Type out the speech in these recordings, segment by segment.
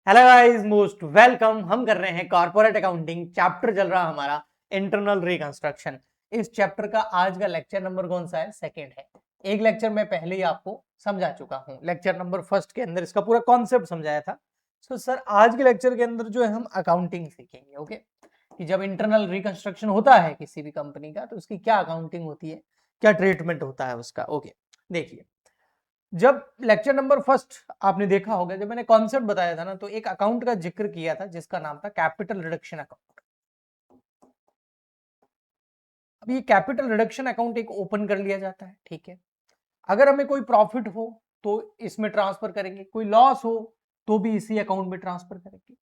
Hello guys, most welcome. हम कर रहे हैं कॉर्पोरेट अकाउंटिंग, चैप्टर चल रहा हमारा इंटरनल रिकंस्ट्रक्शन। इस चैप्टर का आज का लेक्चर नंबर कौन सा है? सेकंड है। एक लेक्चर मैं पहले ही आपको समझा चुका हूं, लेक्चर नंबर फर्स्ट के अंदर इसका पूरा कॉन्सेप्ट समझाया था। सो सर, आज के लेक्चर के अंदर जो है हम अकाउंटिंग सीखेंगे। ओके, कि जब इंटरनल रिकंस्ट्रक्शन होता है किसी भी कंपनी का तो उसकी क्या अकाउंटिंग होती है, क्या ट्रीटमेंट होता है उसका। ओके, देखिए, जब लेक्चर नंबर फर्स्ट आपने देखा होगा, जब मैंने कॉन्सेप्ट बताया था ना, तो एक अकाउंट का जिक्र किया था जिसका नाम था कैपिटल रिडक्शन अकाउंट। अब ये कैपिटल रिडक्शन अकाउंट एक ओपन कर लिया जाता है, ठीक है। अगर हमें कोई प्रॉफिट हो तो इसमें ट्रांसफर करेंगे, कोई लॉस हो तो भी इसी अकाउंट में ट्रांसफर करेंगे।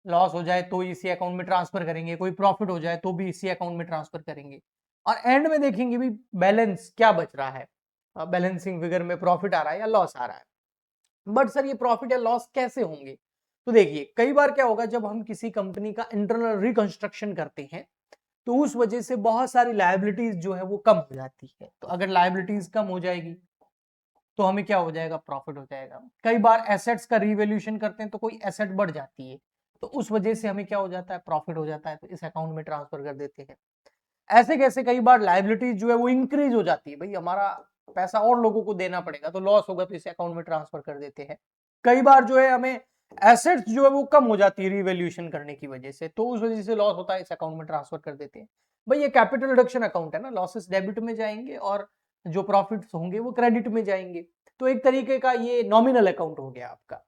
लॉस हो जाए तो इसी अकाउंट में ट्रांसफर करेंगे, कोई प्रॉफिट हो जाए तो भी इसी अकाउंट में ट्रांसफर करेंगे। और एंड में देखेंगे भी बैलेंस क्या बच रहा है, बैलेंसिंग फिगर में प्रॉफिट आ रहा है या लॉस आ रहा है। बट सर, ये प्रॉफिट या लॉस कैसे होंगे? तो देखिए, कई बार क्या होगा, जब हम किसी कंपनी का इंटरनल रिकंस्ट्रक्शन करते हैं तो उस वजह से बहुत सारी लायबिलिटीज जो है वो कम हो जाती है। तो अगर लायबिलिटीज कम हो जाएगी तो हमें क्या हो जाएगा? प्रॉफिट हो जाएगा। कई बार एसेट्स का रिवैल्यूएशन करते हैं तो कोई एसेट बढ़ जाती है, तो उस वजह से हमें क्या हो जाता है? प्रॉफिट हो जाता है, तो इस अकाउंट में ट्रांसफर कर देते हैं। ऐसे कैसे कई बार लायबिलिटीज जो है वो इंक्रीज हो जाती है, भाई हमारा पैसा और लोगों को देना पड़ेगा, तो लॉस होगा तो इस अकाउंट में ट्रांसफर कर देते हैं। कई बार जो है हमें एसेट्स जो है वो कम हो जाती है रिवैल्यूएशन करने की वजह से, तो उस वजह से लॉस होता है, इस अकाउंट में ट्रांसफर कर देते हैं। भाई ये कैपिटल रिडक्शन अकाउंट है ना, लॉसेस डेबिट में जाएंगे और जो प्रॉफिट्स होंगे वो क्रेडिट में जाएंगे। तो एक तरीके का ये नॉमिनल अकाउंट हो गया आपका।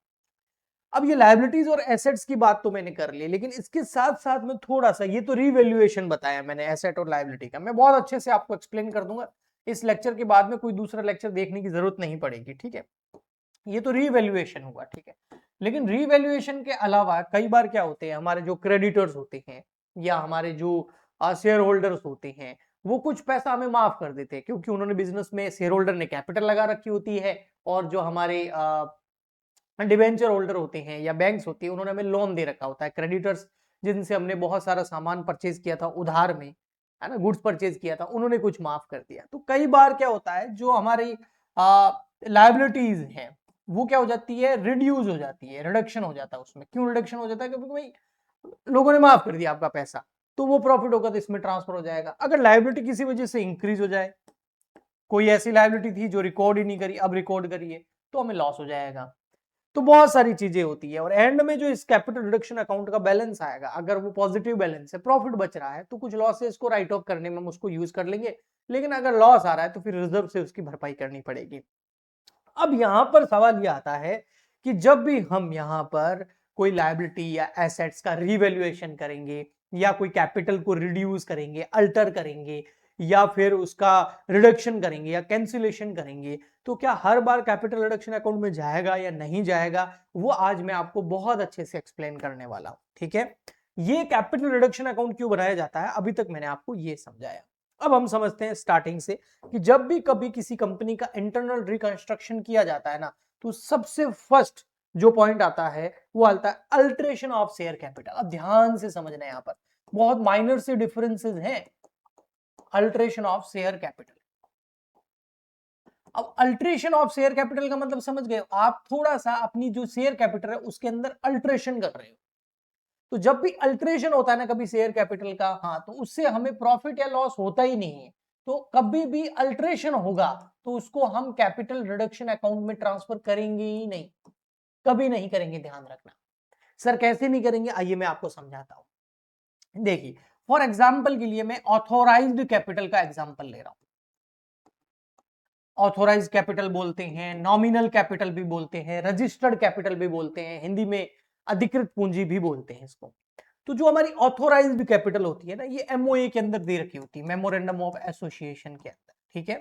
अब ये लायबिलिटीज और एसेट्स की बात तो मैंने कर ली, लेकिन इसके साथ साथ में थोड़ा सा, ये तो रिवैल्यूएशन बताया मैंने एसेट और लायबिलिटी का, मैं बहुत अच्छे से आपको एक्सप्लेन कर दूंगा। इस लेक्चर के बाद में कोई दूसरा लेक्चर देखने की जरूरत नहीं पड़ेगी, ठीक है। ये तो रिवैल्यूएशन हुआ, ठीक है। लेकिन रिवैल्यूएशन के अलावा कई बार क्या होते हैं, हमारे जो क्रेडिटर्स होते हैं या हमारे जो शेयर होल्डर्स होते हैं, वो कुछ पैसा हमें माफ कर देते हैं, क्योंकि उन्होंने बिजनेस में, शेयर होल्डर ने कैपिटल लगा रखी होती है, और जो हमारे डिवेंचर होल्डर होते हैं या बैंक्स होती है, उन्होंने हमें लोन दे रखा होता है। क्रेडिटर्स जिनसे हमने बहुत सारा सामान परचेज किया था उधार में, है ना, गुड्स परचेज किया था, उन्होंने कुछ माफ कर दिया। तो कई बार क्या होता है, जो हमारी लायबिलिटीज है वो क्या हो जाती है? रिड्यूस हो जाती है, रिडक्शन हो जाता है उसमें। क्यों रिडक्शन हो जाता है? क्योंकि भाई लोगों ने माफ कर दिया आपका पैसा, तो वो प्रॉफिट होगा तो इसमें ट्रांसफर हो जाएगा। अगर लायबिलिटी किसी वजह से इंक्रीज हो जाए, कोई ऐसी लायबिलिटी थी जो रिकॉर्ड ही नहीं करी, अब रिकॉर्ड करिए, तो हमें लॉस हो जाएगा। तो बहुत सारी चीजें होती है, और एंड में जो इस कैपिटल रिडक्शन अकाउंट का बैलेंस आएगा, अगर वो पॉजिटिव बैलेंस है, प्रॉफिट बच रहा है, तो कुछ लॉसेस को राइट ऑफ करने में हम उसको यूज कर लेंगे। लेकिन अगर लॉस आ रहा है तो फिर रिजर्व से उसकी भरपाई करनी पड़ेगी। अब यहां पर सवाल यह आता है कि जब भी हम यहां पर कोई लायबिलिटी या एसेट्स का रिवैल्यूएशन करेंगे, या कोई कैपिटल को रिड्यूस करेंगे, अल्टर करेंगे, या फिर उसका रिडक्शन करेंगे या कैंसिलेशन करेंगे, तो क्या हर बार कैपिटल रिडक्शन अकाउंट में जाएगा या नहीं जाएगा, वो आज मैं आपको बहुत अच्छे से एक्सप्लेन करने वाला हूं, ठीक है। ये कैपिटल रिडक्शन अकाउंट क्यों बनाया जाता है, अभी तक मैंने आपको ये समझाया। अब हम समझते हैं स्टार्टिंग से, कि जब भी कभी किसी कंपनी का इंटरनल रिकंस्ट्रक्शन किया जाता है ना, तो सबसे फर्स्ट जो पॉइंट आता है वो आता है अल्टरेशन ऑफ शेयर कैपिटल। अब ध्यान से समझना, यहां पर बहुत माइनर से डिफरेंसेस हैं। Alteration of share capital. अब अल्टरेशन ऑफ शेयर कैपिटल का मतलब समझ गए आप? थोड़ा सा अपनी जो शेयर कैपिटल है उसके अंदर अल्टरेशन कर रहे हो। तो जब भी अल्टरेशन होता है ना कभी शेयर कैपिटल का, हाँ, तो उससे हमें प्रॉफिट या लॉस होता ही नहीं है। तो कभी भी अल्टरेशन होगा तो उसको हम कैपिटल रिडक्शन अकाउंट में ट्रांसफर करेंगे ही नहीं, कभी नहीं करेंगे, ध्यान रखना। सर कैसे नहीं करेंगे, आइए मैं आपको समझाता हूं। देखिए, फॉर एग्जाम्पल के लिए मैं ऑथोराइज्ड कैपिटल का एग्जाम्पल ले रहा हूं। ऑथोराइज कैपिटल बोलते हैं, नॉमिनल कैपिटल भी बोलते हैं, रजिस्टर्ड कैपिटल भी बोलते हैं, हिंदी में अधिकृत पूंजी भी बोलते हैं इसको। तो जो हमारी ऑथोराइज्ड कैपिटल होती है ना, ये एमओए के अंदर दे रखी होती है, मेमोरेंडम ऑफ एसोसिएशन के अंदर, ठीक है,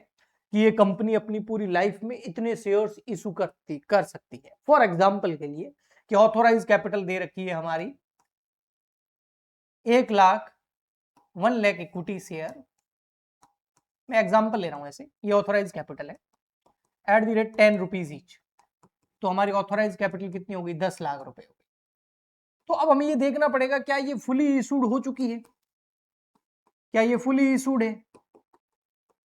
कि ये कंपनी अपनी पूरी लाइफ में इतने शेयर्स इशू कर सकती है। फॉर एग्जांपल के लिए, कि ऑथोराइज कैपिटल दे रखी है हमारी 1 लाख, 1 लाख इक्विटी शेयर, मैं एग्जांपल ले रहा हूं, ऐसे ये ऑथोराइज कैपिटल है, at the rate 10 rupees each. तो हमारी ऑथोराइज कैपिटल कितनी होगी? 10 लाख रुपए होगी। तो अब हमें ये देखना पड़ेगा, क्या ये फुली इशूड हो चुकी है? क्या ये फुली इशूड है?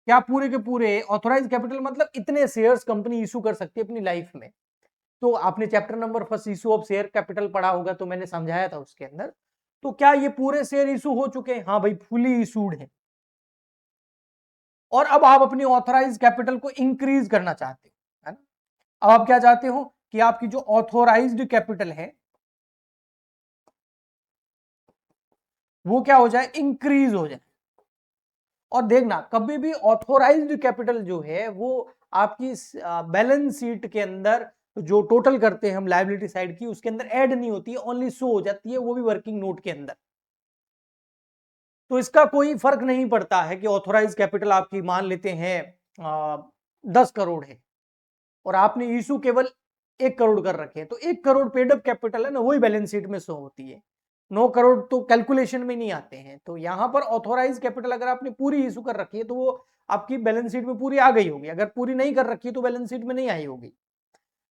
क्या पूरे के पूरे ऑथोराइज कैपिटल मतलब इतने शेयर्स कंपनी इशू कर सकती है अपनी लाइफ में? तो आपने chapter number first issue of share capital पढ़ा होगा, तो मैंने समझाया था उसके अंदर। तो क्या ये पूरे शेयर इशू हो चुके हैं? हाँ भाई, फुली इशूड है। और अब आप अपनी ऑथोराइज कैपिटल को इंक्रीज करना चाहते हो, है ना। अब आप क्या चाहते हो कि आपकी जो ऑथोराइज्ड कैपिटल है वो क्या हो जाए, इंक्रीज हो जाए। और देखना, कभी भी ऑथोराइज्ड कैपिटल जो है वो आपकी बैलेंस शीट के अंदर जो टोटल करते हैं हम लायबिलिटी साइड की, उसके अंदर ऐड नहीं होती है, ओनली शो हो जाती है, वो भी वर्किंग नोट के अंदर। तो इसका कोई फर्क नहीं पड़ता है कि ऑथोराइज कैपिटल आपकी मान लेते हैं 10 करोड़ है और आपने इशू केवल 1 करोड़ कर रखे हैं, तो 1 करोड़ पेड अप कैपिटल है ना, वही बैलेंस शीट में शो होती है। 9 करोड़ तो कैलकुलेशन में नहीं आते हैं। तो यहां पर ऑथोराइज कैपिटल अगर आपने पूरी इशू कर रखी है तो वो आपकी बैलेंस शीट में पूरी आ गई होगी, अगर पूरी नहीं कर रखी है तो बैलेंस शीट में नहीं आई होगी।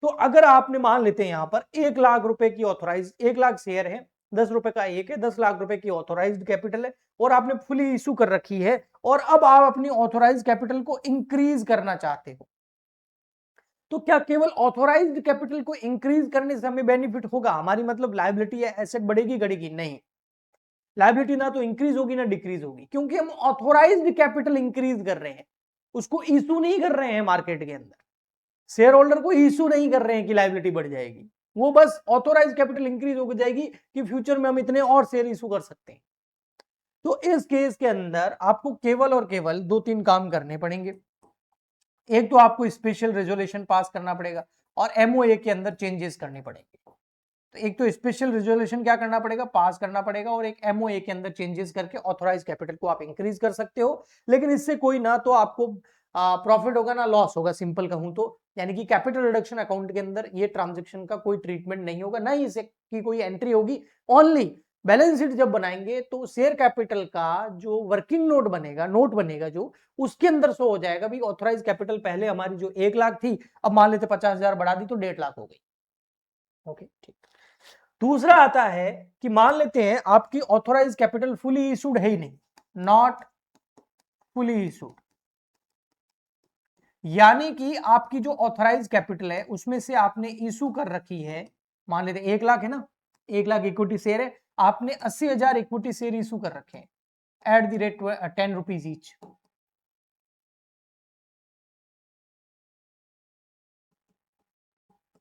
तो अगर आपने मान लेते हैं यहां पर 1 लाख रुपए की ऑथोराइज, 1 लाख शेयर है, 10 रुपए का एक है, 10 लाख रुपए की ऑथोराइज्ड कैपिटल है और आपने फुली इशू कर रखी है, और अब आप अपनी ऑथोराइज कैपिटल को इंक्रीज करना चाहते हो। तो क्या केवल ऑथोराइज्ड कैपिटल को इंक्रीज करने से हमें बेनिफिट होगा? हमारी मतलब लायबिलिटी या एसेट बढ़ेगी घटेगी? नहीं, लायबिलिटी ना तो इंक्रीज होगी ना डिक्रीज होगी, क्योंकि हम ऑथोराइज्ड कैपिटल इंक्रीज कर रहे हैं, उसको इशू नहीं कर रहे हैं मार्केट के अंदर। शेयर होल्डर को इशू नहीं कर रहे हैं कि लायबिलिटी बढ़ जाएगी, वो बस ऑथोराइज कैपिटल इंक्रीज हो जाएगी कि फ्यूचर में हम इतने और शेयर इशू कर सकते हैं। तो इस केस के अंदर आपको केवल और केवल 2-3 काम करने पड़ेंगे। एक तो आपको स्पेशल रेजोल्यूशन पास करना पड़ेगा और एमओए के अंदर चेंजेस करने पड़ेंगे। तो एक तो स्पेशल रेजोल्यूशन क्या करना पड़ेगा, पास करना पड़ेगा, और एक एमओए के अंदर चेंजेस करके ऑथोराइज कैपिटल को आप इंक्रीज कर सकते हो। लेकिन इससे कोई ना तो आपको प्रॉफिट होगा ना लॉस होगा, सिंपल कहूं तो। यानी कि कैपिटल रिडक्शन अकाउंट के अंदर ये ट्रांजैक्शन का कोई ट्रीटमेंट नहीं होगा, ना ही इसे की कोई एंट्री होगी। ओनली बैलेंस शीट जब बनाएंगे तो शेयर कैपिटल का जो वर्किंग नोट बनेगा, नोट बनेगा जो, उसके अंदर शो हो जाएगा भाई ऑथोराइज कैपिटल पहले हमारी जो 1 लाख थी, अब मान लेते 50,000 बढ़ा दी तो 1.5 लाख हो गई। ओके, ठीक। दूसरा आता है कि मान लेते हैं आपकी ऑथोराइज कैपिटल फुली इशूड है ही नहीं, नॉट फुली इशूड, यानी कि आपकी जो ऑथोराइज कैपिटल है उसमें से आपने इशू कर रखी है, मान लेते 1 लाख है ना, 1 लाख इक्विटी शेयर है, आपने 80,000 इक्विटी शेयर इशू कर रखे हैं at the rate 10 rupees each.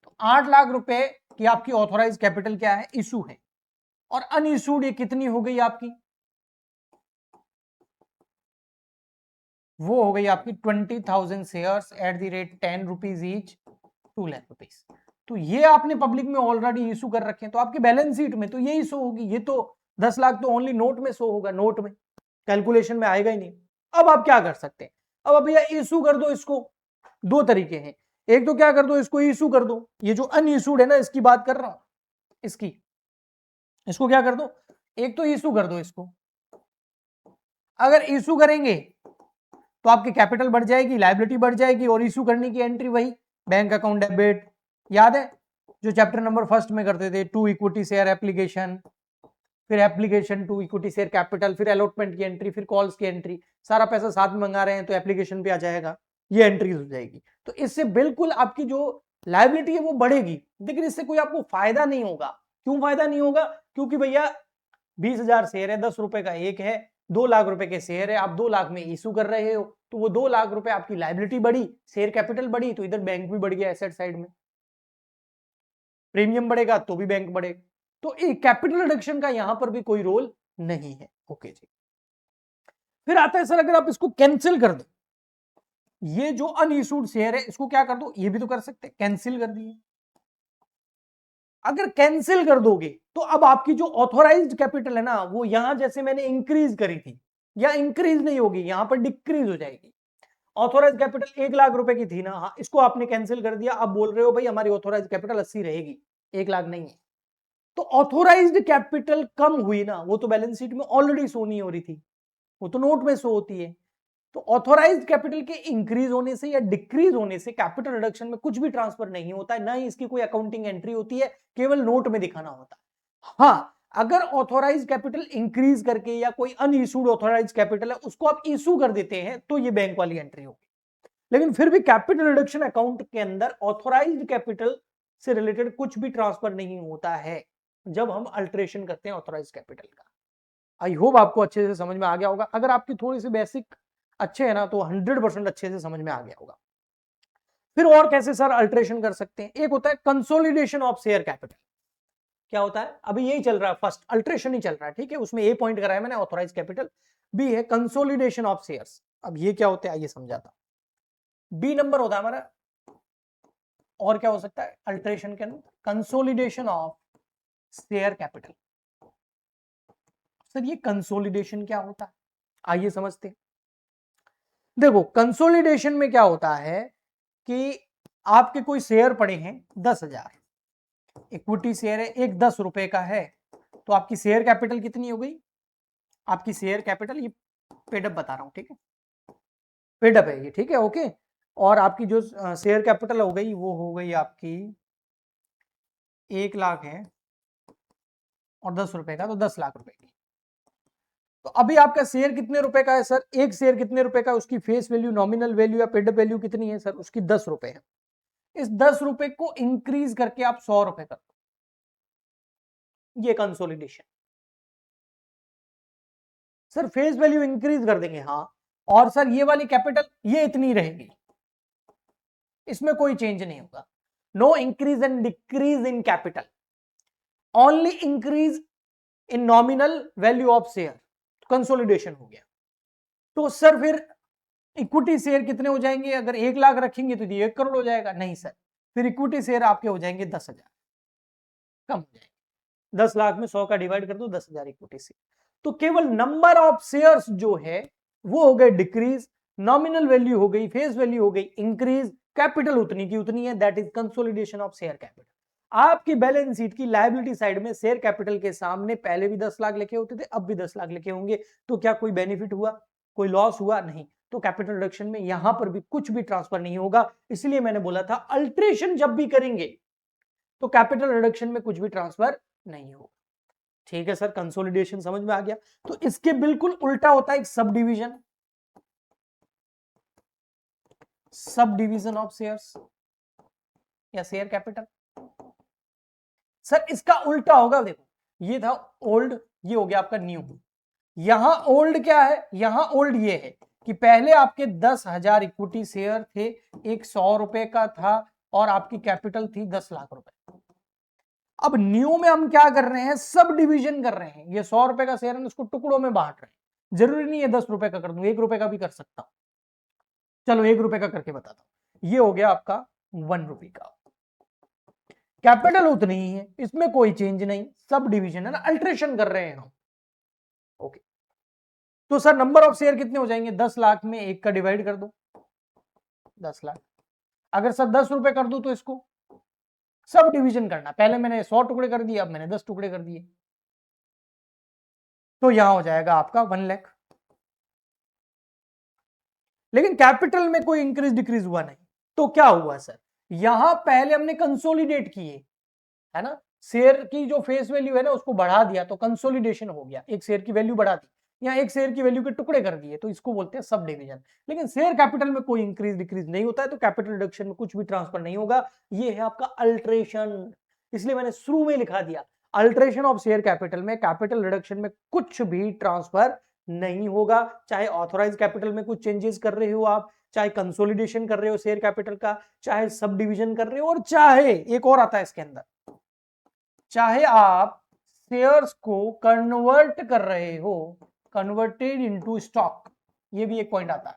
तो 8 लाख रुपए की आपकी ऑथोराइज कैपिटल क्या है, इशू है। और अनइशूड ये कितनी हो गई आपकी, वो हो गई आपकी 20,000 shares at the rate 10 rupees each, 2 lakh rupees. तो ये आपने पब्लिक में ऑलरेडी इशू कर रखे हैं, तो आपकी बैलेंस शीट में तो यही शो होगी। ये तो 10 लाख तो ओनली नोट में शो होगा, नोट में, कैलकुलेशन में आएगा ही नहीं। अब आप क्या कर सकते हैं, अब भैया इशू कर दो इसको। दो तरीके हैं, एक तो क्या कर दो, इसको इशू कर दो, ये जो अनइशूड है ना इसकी बात कर रहा हूं, इसको क्या कर दो, एक तो इशू कर दो इसको। अगर इशू करेंगे तो आपकी कैपिटल बढ़ जाएगी, लायबिलिटी बढ़ जाएगी, और इशू करने की एंट्री वही बैंक अकाउंट डेबिट, याद है जो चैप्टर नंबर फर्स्ट में करते थे, टू इक्विटी शेयर एप्लीकेशन, फिर application to equity share capital, फिर अलॉटमेंट की एंट्री, फिर कॉल्स की एंट्री, सारा पैसा साथ में मंगा रहे हैं तो एप्लीकेशन पे आ जाएगा, ये एंट्रीज हो जाएगी। तो इससे बिल्कुल आपकी जो लायबिलिटी है वो बढ़ेगी, लेकिन इससे कोई आपको फायदा नहीं होगा। क्यों फायदा नहीं होगा, क्योंकि भैया 20,000 शेयर है, 10 रुपए का एक है, 2 लाख रुपए के शेयर है, आप 2 लाख में इशू कर रहे हो, तो वो 2 लाख रुपए आपकी लायबिलिटी बढ़ी, शेयर कैपिटल बढ़ी, तो इधर बैंक भी बढ़ गया एसेट साइड में, प्रीमियम बढ़ेगा तो भी बैंक बढ़ेगा। तो कैपिटल रिडक्शन का यहां पर भी कोई रोल नहीं है। ओके जी, फिर आता है सर अगर आप इसको कैंसिल कर दो, ये जो अनइशूड शेयर है इसको क्या कर दो, ये भी तो कर सकते, कैंसिल कर दिए। अगर कैंसिल कर दोगे तो अब आपकी जो ऑथोराइज्ड कैपिटल है ना, वो यहां जैसे मैंने इंक्रीज करी थी, या इंक्रीज नहीं होगी, यहां पर डिक्रीज हो जाएगी। ऑथोराइज कैपिटल 1 लाख रुपए की थी ना, हाँ, इसको आपने कैंसिल कर दिया, अब बोल रहे हो भाई हमारी ऑथोराइज कैपिटल 80 रहेगी, 1 लाख नहीं है। तो ऑथोराइज्ड कैपिटल कम हुई ना, वो तो बैलेंस शीट में ऑलरेडी शो नहीं हो रही थी, वो तो नोट में शो होती है। तो ऑथोराइज्ड कैपिटल के इंक्रीज होने से या डिक्रीज होने से कैपिटल रिडक्शन में कुछ भी ट्रांसफर नहीं होता है, ना ही इसकी कोई अकाउंटिंग एंट्री होती है, केवल नोट में दिखाना होता है। हाँ, अगर ऑथोराइज कैपिटल इंक्रीज करके या कोई अनइशूड ऑथोराइज कैपिटल है उसको आप इशू कर देते हैं तो ये बैंक वाली एंट्री होगी। लेकिन फिर भी कैपिटल रिडक्शन अकाउंट के अंदर ऑथोराइज्ड कैपिटल से रिलेटेड कुछ भी ट्रांसफर नहीं होता है जब हम अल्टरेशन करते हैं ऑथराइज कैपिटल का। आई होप आपको अच्छे से समझ में आ गया होगा। अगर आपकी थोड़ी सी बेसिक अच्छे है ना तो 100% अच्छे से समझ में आ गया होगा। फिर और कैसे सर अल्टरेशन कर सकते हैं? एक होता है कंसोलिडेशन ऑफ शेयर कैपिटल। क्या होता है? अभी यही चल रहा है, फर्स्ट अल्टरेशन ही चल रहा है, ठीक है। उसमें ए पॉइंट कराया मैंने ऑथराइज कैपिटल, बी है कंसोलिडेशन ऑफ शेयर्स। अब ये क्या होता है आइए समझाता हूं। बी नंबर होता है हमारा, और क्या हो सकता है अल्टरेशन के अंदर? Consolidation of share capital. Sir ये कंसोलिडेशन क्या होता है आइए समझते हैं। देखो कंसोलिडेशन में क्या होता है कि आपके कोई शेयर पड़े हैं 10,000, इक्विटी शेयर है, एक 10 रुपए का है, तो आपकी शेयर कैपिटल कितनी हो गई? आपकी शेयर कैपिटल, ये पेडअप बता रहा हूं, ठीक है, पेडअप है ये, ठीक है, ओके। और आपकी जो शेयर कैपिटल हो गई वो हो गई आपकी 1 लाख है, और 10 रुपए का तो 10 लाख रुपए की। तो अभी आपका शेयर कितने रुपए का है सर? एक शेयर कितने रुपए का? उसकी फेस वैल्यू, नॉमिनल वैल्यू या पेडअप वैल्यू कितनी है सर? उसकी 10 रुपए है। इस 10 रुपए को इंक्रीज करके आप 100 रुपए कर दो, ये consolidation. Sir face value increase कर देंगे, हाँ, और सर ये वाली कैपिटल ये इतनी रहेगी, इसमें कोई चेंज नहीं होगा। No increase and decrease in capital, only increase in nominal value of share, consolidation हो गया। तो सर फिर इक्विटी शेयर कितने हो जाएंगे? अगर 1 लाख रखेंगे तो ये 1 करोड़ हो जाएगा? नहीं सर, फिर इक्विटी शेयर आपके हो जाएंगे 10,000, कम हो जाएंगे। 10 लाख में 100 का डिवाइड कर दो, 10,000 इक्विटी शेयर। तो केवल नंबर ऑफ शेयर्स जो है वो हो गए डिक्रीज, नॉमिनल वैल्यू हो गई, फेस वैल्यू हो गई इंक्रीज, कैपिटल उतनी की उतनी है, that is consolidation of share capital. आपकी बैलेंस शीट की लायबिलिटी साइड में शेयर कैपिटल के सामने पहले भी 10 लाख लिखे होते थे, अब भी 10 लाख लिखे होंगे, तो क्या कोई बेनिफिट हुआ? कोई लॉस हुआ? नहीं। तो कैपिटल रिडक्शन में यहां पर भी कुछ भी ट्रांसफर नहीं होगा, इसलिए मैंने बोला था अल्टरेशन जब भी करेंगे तो कैपिटल रिडक्शन में कुछ भी ट्रांसफर नहीं होगा। ठीक है सर, कंसोलिडेशन समझ में आ गया। तो इसके बिल्कुल उल्टा होता है एक sub division, sub division of shares या शेयर कैपिटल। सर इसका उल्टा होगा, देखो ये था ओल्ड, ये हो गया आपका न्यू। यहां ओल्ड क्या है? यहां ओल्ड ये है कि पहले आपके 10,000 इक्विटी शेयर थे, एक 100 रुपए का था, और आपकी कैपिटल थी 10 लाख रुपए। अब न्यू में हम क्या कर रहे हैं? सब डिवीजन कर रहे हैं। ये 100 रुपए का शेयर है, उसको टुकड़ों में बांट रहे हैं। जरूरी नहीं है 10 रुपए का कर दूं, 1 रुपए का भी कर सकता हूं। चलो 1 रुपए का करके बताता हूं। ये हो गया आपका 1 रुपए का, कैपिटल उतनी ही है, इसमें कोई चेंज नहीं, सब डिवीजन है ना, अल्टरेशन कर रहे हैं हम, ओके। तो सर नंबर ऑफ शेयर कितने हो जाएंगे? 10 लाख में 1 का डिवाइड कर दो, 10 लाख। अगर सर 10 रुपए कर दूं तो इसको सब डिवीजन करना, पहले मैंने 100 टुकड़े कर दिए, अब मैंने 10 टुकड़े कर दिए, तो यहां हो जाएगा आपका 1 लाख। लेकिन कैपिटल में कोई इंक्रीज डिक्रीज हुआ नहीं, तो क्या हुआ सर? यहां पहले हमने कंसोलिडेट किए, है ना, शेयर की जो फेस वैल्यू है ना उसको बढ़ा दिया, तो कंसोलिडेशन हो गया, एक शेयर की वैल्यू बढ़ा दी, यहाँ एक शेयर की वैल्यू के टुकड़े कर दिए, तो इसको बोलते हैं सब डिवीजन। लेकिन शेयर कैपिटल में कोई इंक्रीज डिक्रीज नहीं होता है, तो कैपिटल रिडक्शन में कुछ भी ट्रांसफर नहीं होगा, ये है आपका अल्टरेशन। इसलिए मैंने शुरू में लिखा दिया अल्टरेशन ऑफ शेयर कैपिटल में कैपिटल रिडक्शन में कुछ भी ट्रांसफर नहीं होगा, चाहे ऑथोराइज कैपिटल में कुछ चेंजेस कर रहे हो आप, चाहे कंसोलिडेशन कर रहे हो शेयर कैपिटल का, चाहे सब डिवीजन कर रहे हो, और चाहे एक और आता है इसके अंदर, चाहे आप शेयर्स को कन्वर्ट कर रहे हो, कन्वर्टेड इनटू स्टॉक, ये भी एक पॉइंट आता है।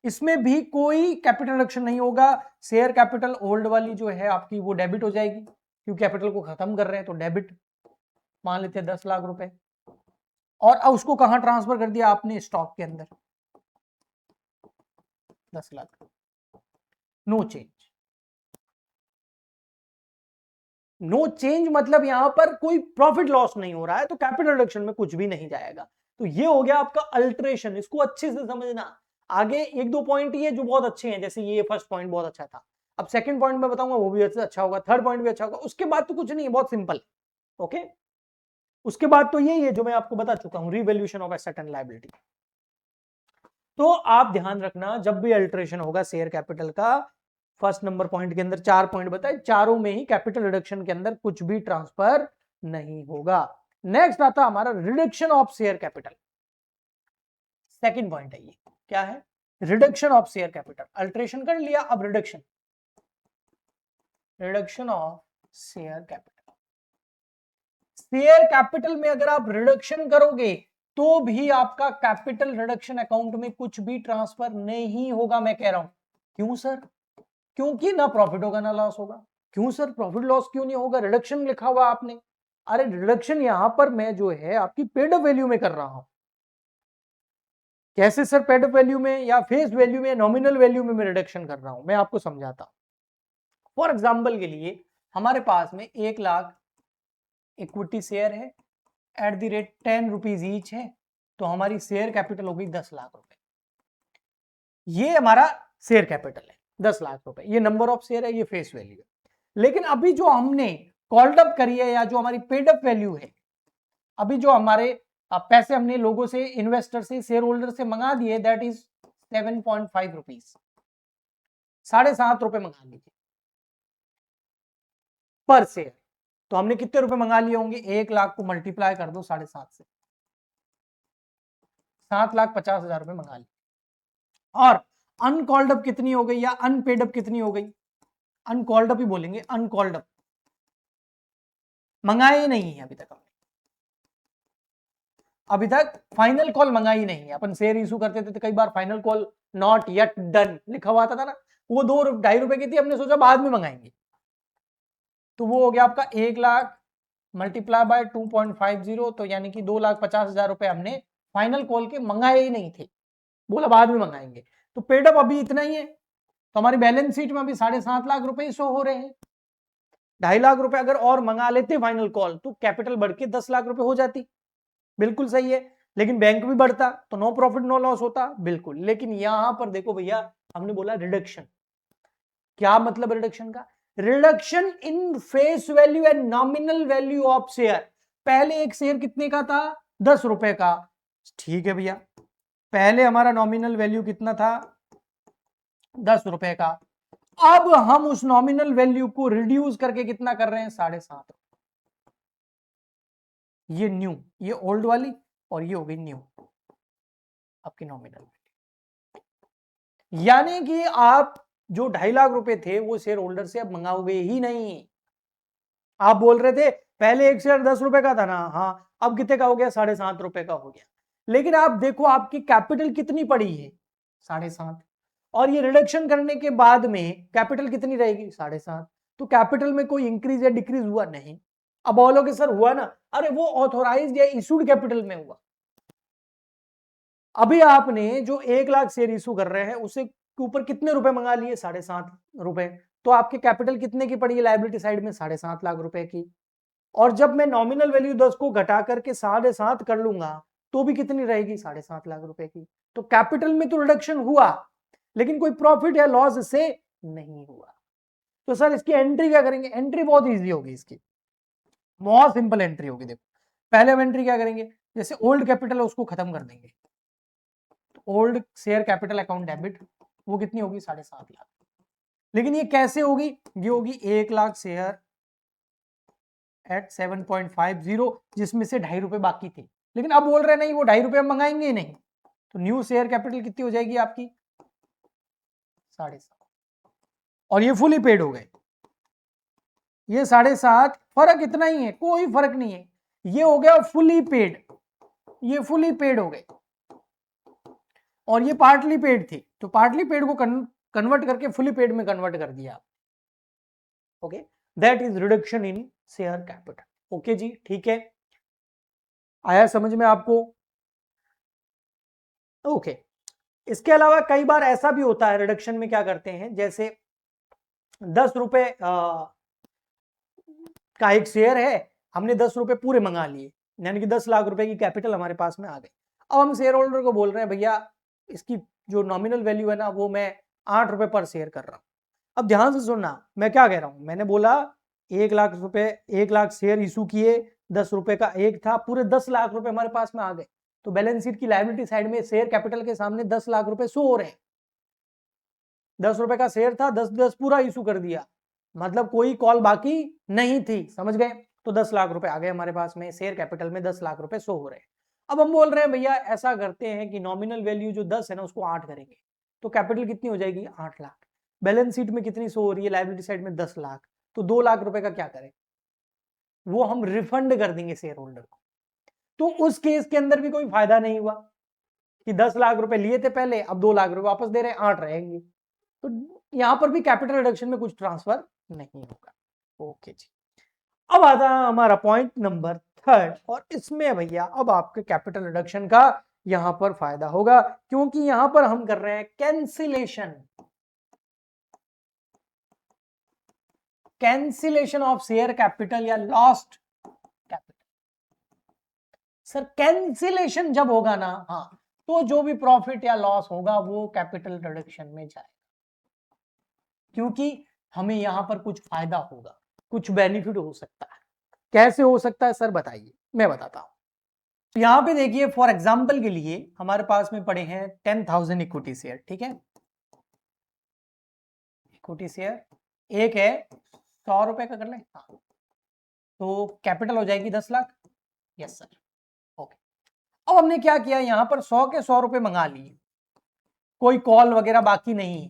इसमें भी कोई कैपिटल रिडक्शन नहीं होगा। शेयर कैपिटल ओल्ड वाली जो है आपकी वो डेबिट हो जाएगी, क्योंकि कैपिटल को खत्म कर रहे हैं, तो डेबिट मान लेते हैं 10 लाख रुपए, और अब उसको कहां ट्रांसफर कर दिया आपने? स्टॉक के अंदर 10 lakh, no change. No change मतलब यहां पर कोई प्रॉफिट लॉस नहीं हो रहा है, तो कैपिटल रिडक्शन में कुछ भी नहीं जाएगा। तो ये हो गया आपका अल्टरेशन, इसको अच्छे से समझना। आगे एक दो पॉइंट ये जो बहुत अच्छे हैं, जैसे ये फर्स्ट पॉइंट बहुत अच्छा था, अब सेकंड पॉइंट में बताऊंगा वो भी अच्छा होगा, थर्ड पॉइंट भी अच्छा होगा, उसके बाद तो कुछ नहीं है, बहुत सिंपल, ओके। उसके बाद तो यही है जो मैं आपको बता चुका हूं, revaluation of asset and liability. तो आप ध्यान रखना, जब भी अल्टरेशन होगा शेयर कैपिटल का, फर्स्ट नंबर पॉइंट के अंदर 4 पॉइंट बताए, चारों में ही कैपिटल रिडक्शन के अंदर कुछ भी ट्रांसफर नहीं होगा। नेक्स्ट आता हमारा reduction of share capital. Second point है ये, क्या है? Reduction of share capital. Alteration कर लिया, अब reduction of share capital. Share capital में अगर आप रिडक्शन करोगे तो भी आपका कैपिटल रिडक्शन अकाउंट में कुछ भी ट्रांसफर नहीं होगा। मैं कह रहा हूं क्यों सर? क्योंकि ना प्रॉफिट होगा ना लॉस होगा। क्यों सर? प्रॉफिट लॉस क्यों नहीं होगा? रिडक्शन लिखा हुआ आपने। अरे रिडक्शन यहां पर मैं जो है आपकी पेड अप वैल्यू में कर रहा हूं। कैसे सर? पेड अप वैल्यू में या फेस वैल्यू में, नॉमिनल वैल्यू में मैं रिडक्शन कर रहा हूं। मैं आपको समझाता हूं। फॉर एग्जाम्पल के लिए हमारे पास में 1 लाख इक्विटी शेयर है at the rate 10 rupees each है, तो हमारी शेयर कैपिटल हो गई 10 लाख रुपए। ये हमारा शेयर कैपिटल है 10 लाख रुपए। ये नंबर ऑफ शेयर है, ये फेस वैल्यू है। लेकिन अभी जो हमने कॉल्ड अप करी है या जो हमारी पेड अप वैल्यू है, अभी जो हमारे पैसे हमने लोगों से, इन्वेस्टर से, शेयर होल्डर से मंगा दिए, दैट इज 7.5 रुपीज, 7.5 रुपए मंगा लीजिए पर शेयर। तो हमने कितने रुपए मंगा लिए होंगे? 1 लाख को मल्टीप्लाई कर दो 7.5 से, 7,50,000 रुपए मंगा लिए। और अनकॉल्ड अप कितनी हो गई या अनपेड अप कितनी हो गई? अनकॉल्ड अप ही बोलेंगे, अनकॉल्ड अप मंगाए ही नहीं है अभी तक हमने। अभी तक फाइनल कॉल मंगाई नहीं है। अपन शेयर इशू करते थे तो कई बार final call not yet done लिखा हुआ आता था ना, वो 2-2.5 रुपए की थी, हमने सोचा बाद में मंगाएंगे। तो वो हो गया आपका 1 लाख मल्टीप्लाई बाय 2.50, तो यानी कि 2,50,000 रुपए हमने फाइनल कॉल के मंगाए ही नहीं थे, बोला बाद में मंगाएंगे। तो पेड अप अभी इतना ही है, तो हमारी बैलेंस शीट में अभी 7.5 लाख रुपए शो हो रहे हैं। 2.5 लाख रुपए अगर और मंगा लेते फाइनल कॉल तो कैपिटल बढ़ के 10 लाख रुपए हो जाती। बिल्कुल सही है। लेकिन बैंक भी बढ़ता तो नो प्रॉफिट नो लॉस होता, बिल्कुल। लेकिन यहां पर देखो भैया, हमने बोला रिडक्शन। क्या मतलब रिडक्शन का? Reduction in face value and nominal value of share. पहले एक शेयर कितने का था? 10 रुपए का। ठीक है भैया, पहले हमारा नॉमिनल वैल्यू कितना था? 10 रुपए का। अब हम उस नॉमिनल वैल्यू को रिड्यूस करके कितना कर रहे हैं? 7.5। ये न्यू, ये ओल्ड वाली, और ये हो गई न्यू आपकी नॉमिनल वैल्यू। यानी कि आप जो 2.5 लाख रुपए थे वो शेयर होल्डर से अब मंगाओगे ही नहीं। आप बोल रहे थे पहले एक शेयर 10 रुपए का था ना, हाँ, अब कितने का हो गया? 7.5 रुपए का हो गया। लेकिन आप देखो आपकी कैपिटल कितनी पड़ी है? 7.5। और ये रिडक्शन करने के बाद में कैपिटल कितनी रहेगी? 7.5। तो कैपिटल में कोई इंक्रीज या डिक्रीज हुआ नहीं। अब बोलोगे सर हुआ ना, अरे वो ऑथोराइज्ड या इशूड कैपिटल में हुआ। अभी आपने जो 1 लाख शेयर इशू कर रहे हैं उसे ऊपर कितने रुपए मंगा लिए? 7.5 रुपए। तो आपके कैपिटल कितने की पड़ी है लायबिलिटी साइड में? 7.5 लाख रुपए की। और जब मैं नॉमिनल वैल्यू 10 को घटा करके 7.5 कर लूंगा तो भी कितनी रहेगी? 7.5 लाख रुपए की। तो कैपिटल में तो रिडक्शन हुआ, लेकिन कोई प्रॉफिट या लॉस इससे नहीं हुआ। तो सर इसकी एंट्री क्या करेंगे? एंट्री बहुत इजी होगी इसकी, बहुत सिंपल एंट्री होगी। देखो पहले हम एंट्री क्या करेंगे? जैसे ओल्ड कैपिटल है उसको खत्म कर देंगे। तो old share capital account debit, वो कितनी होगी? 7.5 लाख। लेकिन ये कैसे होगी? ये होगी 1 लाख शेयर एट 7.50, जिसमें से 2.5 रुपए बाकी थे। लेकिन अब बोल रहे नहीं वो 2.5 रुपए हम मंगाएंगे ही नहीं। तो न्यू शेयर कैपिटल कितनी हो जाएगी आपकी? 7.5। और ये फुली पेड हो गए। ये 7.5, फर्क इतना ही है, कोई फर्क नहीं है। ये हो गया फुली पेड, ये फुली पेड हो गए। और ये पार्टली पेड थी, तो पार्टली पेड को कन्वर्ट करके फुली पेड में कन्वर्ट कर दिया। Okay, that is reduction in share capital. Okay जी, ठीक है, आया समझ में आपको? ओके। इसके अलावा कई बार ऐसा भी होता है, रिडक्शन में क्या करते हैं, जैसे 10 रुपए का एक शेयर है, हमने 10 रुपए पूरे मंगा लिए, यानी कि 10 लाख रुपए की कैपिटल हमारे पास में आ गई। अब हम शेयर होल्डर को बोल रहे हैं भैया इसकी जो नॉमिनल वैल्यू है ना वो मैं 8 रुपए पर शेयर कर रहा हूं। अब ध्यान से सुनना, मैं क्या कह रहा हूं, मैंने बोला 1 लाख रुपए, 1 लाख शेयर इशू किए, 10 रुपए का एक था, पूरे 10 लाख रुपए हमारे पास में आ गए। तो बैलेंस शीट की लायबिलिटी साइड में शेयर कैपिटल के सामने 10 लाख रुपए शो हो रहे हैं। ₹10 का शेयर था, 10 पूरा इशू कर दिया, मतलब कोई कॉल बाकी नहीं थी, समझ गए। तो 10 लाख रुपए आ गए हमारे पास में, शेयर कैपिटल में 10 लाख रुपए शो हो रहे हैं। अब हम बोल रहे हैं भैया ऐसा करते हैं कि नॉमिनल वैल्यू जो 10 है ना उसको 8 करेंगे, तो कैपिटल कितनी हो जाएगी 8 लाख। बैलेंस शीट में कितनी शो हो रही है, लायबिलिटी साइड में 10 लाख, तो 2 लाख रुपए का क्या करें, वो हम रिफंड कर देंगे शेयर होल्डर को। तो उस केस के अंदर भी कोई फायदा नहीं हुआ कि 10 लाख रुपए लिए थे पहले, अब 2 लाख रुपए वापस दे रहे हैं, 8 रहेंगे, तो यहां पर भी कैपिटल रिडक्शन में कुछ ट्रांसफर नहीं होगा। ओके जी, अब आता है हमारा पॉइंट नंबर 3, और इसमें भैया अब आपके कैपिटल रिडक्शन का यहां पर फायदा होगा, क्योंकि यहां पर हम कर रहे हैं कैंसिलेशन ऑफ शेयर कैपिटल या लॉस्ट कैपिटल। सर कैंसिलेशन जब होगा ना, हाँ, तो जो भी प्रॉफिट या लॉस होगा वो कैपिटल रिडक्शन में जाएगा, क्योंकि हमें यहां पर कुछ फायदा होगा, कुछ बेनिफिट हो सकता है। कैसे हो सकता है सर बताइए, मैं बताता हूं। तो यहां पे देखिए फॉर एग्जांपल के लिए हमारे पास में पड़े हैं 10,000 इक्विटी शेयर, ठीक है, इक्विटी शेयर एक है 100 रुपए का कर ले, हाँ, तो कैपिटल हो जाएगी 10 लाख। Yes sir, okay. अब हमने क्या किया, यहां पर 100 के 100 रुपए मंगा लिए, कोई कॉल वगैरह बाकी नहीं है,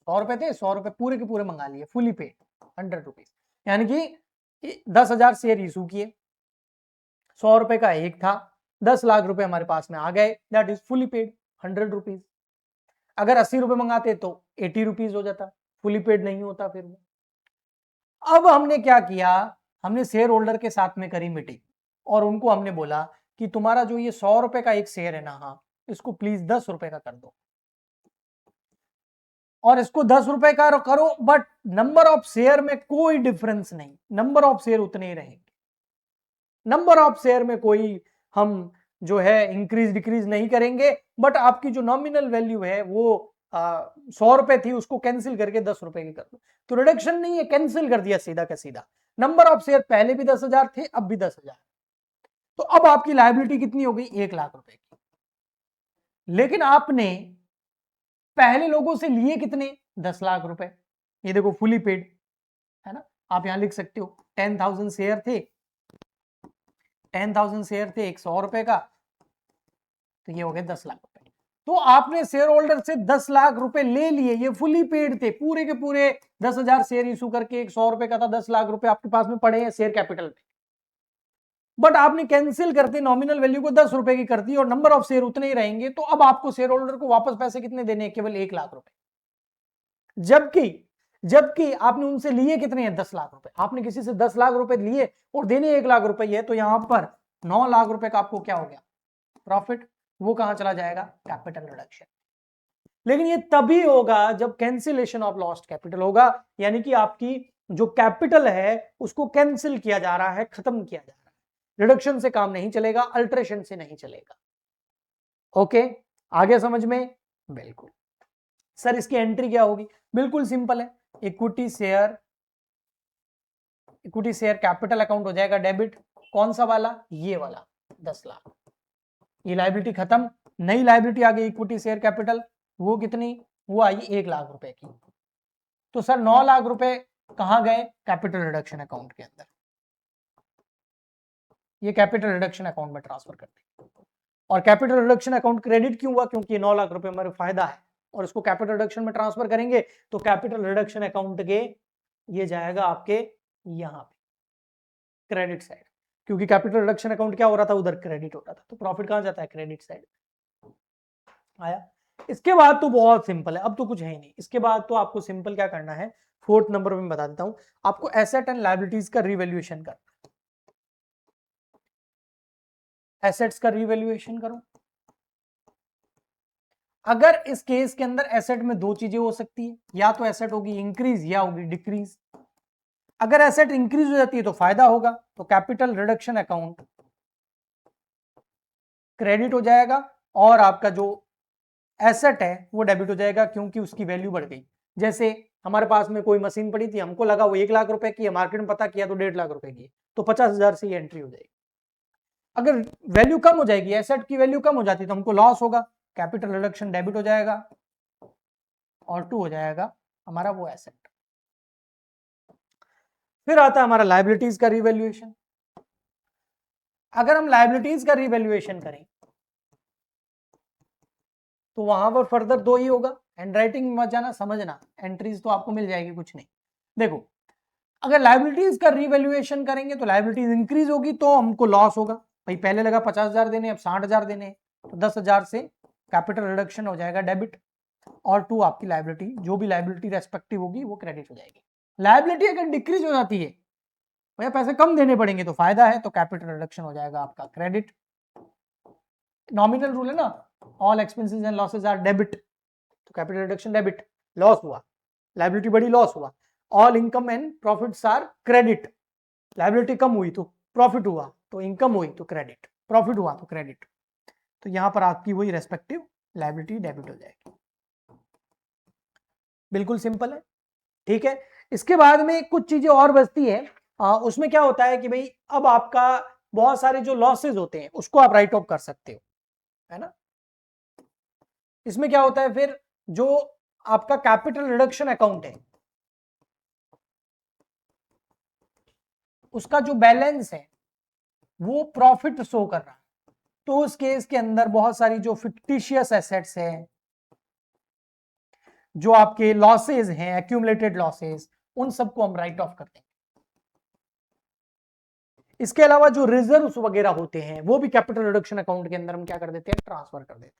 100 रुपए थे, 100 रुपए पूरे के पूरे मंगा लिए, फुली पेड 100 रुपीज, यानी कि 10,000 शेयर इशू किए, 100 रुपए का एक था, 10 लाख रुपए हमारे पास में आ गए, that is fully paid 100 rupees. अगर 80 रुपए मंगाते तो 80 रुपीज हो जाता, फुली पेड नहीं होता फिर वो। अब हमने क्या किया, हमने शेयर होल्डर के साथ में करी मीटिंग, और उनको हमने बोला कि तुम्हारा जो ये 100 रुपए का एक शेयर है ना, हाँ, इसको प्लीज 10 रुपए का कर दो, और इसको 10 रुपए का करो, बट नंबर ऑफ शेयर में कोई डिफरेंस नहीं, नंबर ऑफ शेयर उतने ही रहेंगे, नंबर ऑफ शेयर में कोई हम जो है इंक्रीज डिक्रीज नहीं करेंगे, बट आपकी जो नॉमिनल वैल्यू है वो 100 रुपए थी, उसको कैंसिल करके 10 रुपए की कर दो। तो रिडक्शन नहीं है, कैंसिल कर दिया सीधा का सीधा। नंबर ऑफ शेयर पहले भी 10,000 थे, अब भी 10,000, तो अब आपकी लायबिलिटी कितनी हो गई 1 लाख रुपए की। लेकिन आपने पहले लोगों से लिए कितने 10 लाख रुपए, ये देखो फुली पेड है ना, आप यहां लिख सकते हो 10,000 शेयर थे, 10,000 शेयर थे 100 रुपए का, तो ये हो गए 10 लाख रुपए। तो आपने शेयर होल्डर से 10 लाख रुपए ले लिए, ये फुली पेड थे, पूरे के पूरे 10,000 शेयर इशू करके 100 रुपए का था, 10 लाख रुपए आपके पास में पड़े हैं शेयर कैपिटल में, बट आपने कैंसिल करते नॉमिनल वैल्यू को 10 रुपए की कर दी, और नंबर ऑफ शेयर उतने ही रहेंगे, तो अब आपको शेयर होल्डर को वापस पैसे कितने देने हैं, केवल 1 लाख रुपए। जबकि आपने उनसे लिए कितने हैं 10 लाख रुपए, आपने किसी से 10 लाख रुपए लिए और देने 1 लाख रुपए है, तो यहां पर 9 लाख रुपए का आपको क्या हो गया प्रॉफिट, वो कहां चला जाएगा कैपिटल रिडक्शन। लेकिन ये तभी होगा जब कैंसिलेशन ऑफ लॉस्ट कैपिटल होगा, यानी कि आपकी जो कैपिटल है उसको कैंसिल किया जा रहा है, खत्म किया जा रहा है, रिडक्शन से काम नहीं चलेगा, अल्टरेशन से नहीं चलेगा। ओके, आगे समझ में, बिल्कुल। सर इसकी एंट्री क्या होगी, बिल्कुल सिंपल है, इक्विटी शेयर कैपिटल अकाउंट हो जाएगा डेबिट, कौन सा वाला, ये वाला 10 लाख, ये लायबिलिटी खत्म, नई लायबिलिटी आ गई इक्विटी शेयर कैपिटल, वो कितनी, वो आई 1 लाख रुपए की। तो सर 9 लाख रुपए कहां गए, कैपिटल रिडक्शन अकाउंट के अंदर, ये कैपिटल रिडक्शन अकाउंट में ट्रांसफर कर दें। और कैपिटल रिडक्शन अकाउंट क्रेडिट क्यों हुआ, क्योंकि 9 लाख रुपए हमारे फायदा है, और इसको कैपिटल रिडक्शन में ट्रांसफर करेंगे, तो कैपिटल रिडक्शन अकाउंट के ये जाएगा आपके यहां पे क्रेडिट साइड, क्योंकि कैपिटल रिडक्शन अकाउंट क्या हो रहा था, उधर क्रेडिट हो रहा था, तो प्रॉफिट कहां जाता है, क्रेडिट साइड आया। इसके बाद तो बहुत सिंपल है, अब तो कुछ है ही नहीं, इसके बाद तो आपको सिंपल क्या करना है, 4th नंबर में बता देता हूं आपको, एसेट एंड लायबिलिटीज का रिवैल्यूएशन करना, एसेट्स का रिवैल्यूएशन करो। अगर इस केस के अंदर एसेट में दो चीजें हो सकती है, या तो एसेट होगी इंक्रीज या होगी डिक्रीज। अगर एसेट इंक्रीज हो जाती है तो फायदा होगा, तो कैपिटल रिडक्शन अकाउंट क्रेडिट हो जाएगा, और आपका जो एसेट है वो डेबिट हो जाएगा, क्योंकि उसकी वैल्यू बढ़ गई। जैसे हमारे पास में कोई मशीन पड़ी थी, हमको लगा वो 1 लाख रुपए की है, मार्केट में पता किया तो 1.5 लाख रुपए की, तो 50,000 से एंट्री हो जाएगी। अगर वैल्यू कम हो जाएगी, एसेट की वैल्यू कम हो जाती तो हमको लॉस होगा, कैपिटल रिडक्शन डेबिट हो जाएगा, और 2 हो जाएगा हमारा वो एसेट। फिर आता है हमारा लायबिलिटीज का रिवैल्यूएशन। अगर हम लायबिलिटीज का रिवैल्यूएशन करें तो वहां पर फर्दर दो ही होगा, हैंडराइटिंग में मत जाना, समझना, एंट्रीज तो आपको मिल जाएगी कुछ नहीं। देखो, अगर लायबिलिटीज का रिवैल्यूएशन करेंगे तो लायबिलिटीज इंक्रीज होगी तो हमको लॉस होगा। भाई पहले लगा 50,000 देने, अब 60,000 देने, तो 10,000 से कैपिटल रिडक्शन हो जाएगा डेबिट, और 2 आपकी लायबिलिटी, जो भी लायबिलिटी रेस्पेक्टिव होगी वो क्रेडिट हो जाएगी। लायबिलिटी अगर डिक्रीज हो जाती है, भैया पैसे कम देने पड़ेंगे तो फायदा है, तो कैपिटल रिडक्शन हो जाएगा आपका क्रेडिट। नॉमिनल रूल है ना, all expenses and losses are debit, तो कैपिटल रिडक्शन डेबिट, लॉस हुआ, लायबिलिटी बढ़ी, लॉस हुआ। All income and profits are credit, liability कम हुई तो प्रॉफिट हुआ, तो इनकम हुई तो क्रेडिट, प्रॉफिट हुआ तो क्रेडिट, तो यहां पर आपकी वही रेस्पेक्टिव लायबिलिटी डेबिट हो जाएगी। बिल्कुल सिंपल है, ठीक है। इसके बाद में कुछ चीजें और बचती है, उसमें क्या होता है कि भाई अब आपका बहुत सारे जो लॉसेज होते हैं उसको आप राइट ऑफ कर सकते हो, है ना। इसमें क्या होता है फिर, जो आपका कैपिटल रिडक्शन अकाउंट है उसका जो बैलेंस है वो प्रॉफिट शो कर रहा है, तो उस केस के अंदर बहुत सारी जो फिक्टिशियस एसेट्स है, जो आपके लॉसेज हैं, एक्यूमुलेटेड लॉसेज, उन सबको हम राइट ऑफ कर देंगे। इसके अलावा जो रिजर्व्स वगैरह होते हैं वो भी कैपिटल रिडक्शन अकाउंट के अंदर हम क्या कर देते हैं, ट्रांसफर कर देते हैं।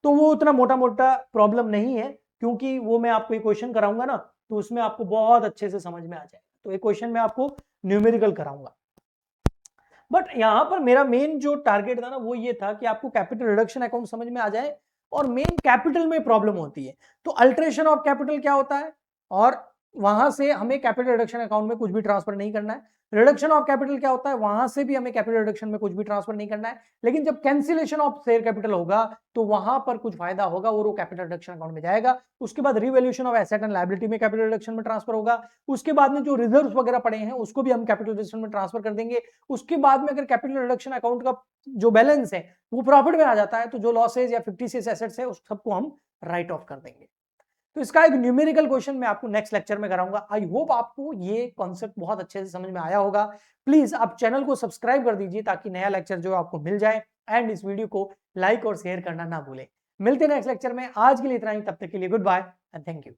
तो वो उतना मोटा मोटा प्रॉब्लम नहीं है, क्योंकि वो मैं आपको एक क्वेश्चन कराऊंगा ना, तो उसमें आपको बहुत अच्छे से समझ में आ जाएगा। तो एक क्वेश्चन मैं आपको न्यूमेरिकल कराऊंगा, बट यहां पर मेरा मेन जो टारगेट था ना वो ये था कि आपको कैपिटल रिडक्शन अकाउंट समझ में आ जाए, और मेन कैपिटल में प्रॉब्लम होती है तो अल्ट्रेशन ऑफ कैपिटल क्या होता है, और वहां से हमें कैपिटल रिडक्शन अकाउंट में कुछ भी ट्रांसफर नहीं करना है। रिडक्शन ऑफ कैपिटल क्या होता है, वहां से भी हमें कैपिटल रिडक्शन में कुछ भी ट्रांसफर नहीं करना है, लेकिन जब कैंसिलेशन ऑफ शेयर कैपिटल होगा तो वहां पर कुछ फायदा होगा और वो कैपिटल रिडक्शन अकाउंट में जाएगा। उसके बाद revaluation of asset and liability में कैपिटल रिडक्शन में ट्रांसफर होगा। उसके बाद में जो रिजर्व्स वगैरह पड़े हैं उसको भी हम कैपिटल रिडक्शन में ट्रांसफर कर देंगे। उसके बाद में अगर कैपिटल रिडक्शन अकाउंट का जो बैलेंस है वो प्रॉफिट में आ जाता है, तो जो लॉसेज या फिक्टिशियस एसेट्स है उस सबको हम राइट ऑफ कर देंगे। तो इसका एक न्यूमेरिकल क्वेश्चन मैं आपको नेक्स्ट लेक्चर में कराऊंगा। आई होप आपको ये कॉन्सेप्ट बहुत अच्छे से समझ में आया होगा। प्लीज आप चैनल को सब्सक्राइब कर दीजिए ताकि नया लेक्चर जो आपको मिल जाए, एंड इस वीडियो को लाइक और शेयर करना ना भूलें। मिलते हैं नेक्स्ट लेक्चर में, आज के लिए इतना ही, तब तक के लिए good bye and thank you.